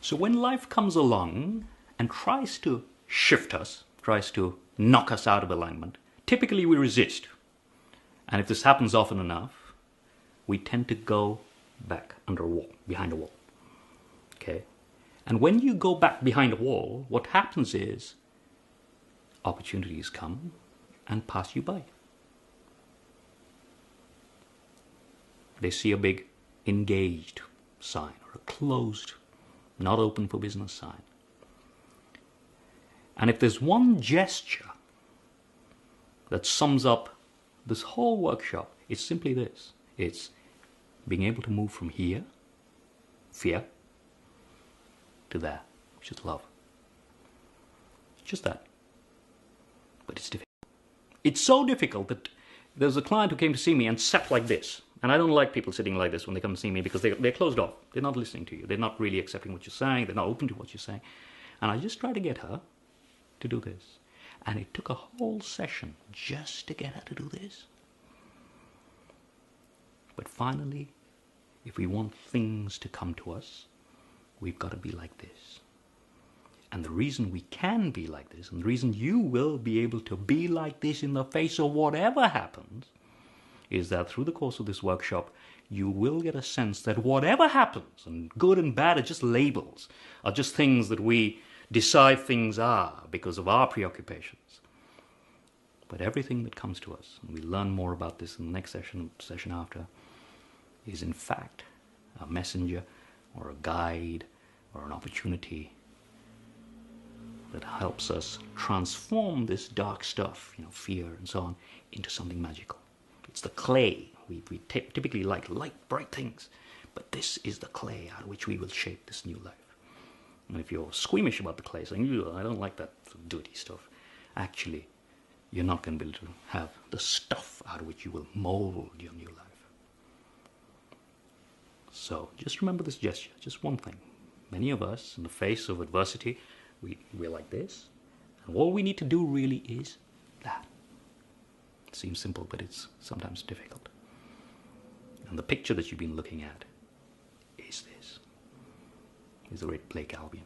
So when life comes along and tries to shift us, tries to knock us out of alignment, typically we resist. And if this happens often enough, we tend to go back under a wall, behind a wall. Okay? And when you go back behind a wall, what happens is opportunities come and pass you by. They see a big engaged sign or a closed, not open for business sign. And if there's one gesture that sums up this whole workshop, it's simply this. It's being able to move from here, fear, to there, which is love. Just that. But it's difficult. It's so difficult that there's a client who came to see me and sat like this. And I don't like people sitting like this when they come to see me because they're closed off. They're not listening to you. They're not really accepting what you're saying. They're not open to what you're saying. And I just tried to get her to do this. And it took a whole session just to get her to do this. But finally, if we want things to come to us, we've got to be like this. And the reason we can be like this, and the reason you will be able to be like this in the face of whatever happens, is that through the course of this workshop, you will get a sense that whatever happens, and good and bad are just labels, are just things that we decide things are because of our preoccupations. But everything that comes to us, and we learn more about this in the next session after, is in fact a messenger or a guide or an opportunity that helps us transform this dark stuff, fear and so on, into something magical. It's the clay. We typically like light, bright things, but this is the clay out of which we will shape this new life. And if you're squeamish about the clay, saying, I don't like that dirty stuff, actually, you're not going to be able to have the stuff out of which you will mold your new life. So just remember this gesture, just one thing. Many of us, in the face of adversity, we're like this. And all we need to do really is that. It seems simple, but it's sometimes difficult. And the picture that you've been looking at is this. Is the great Blake Albion.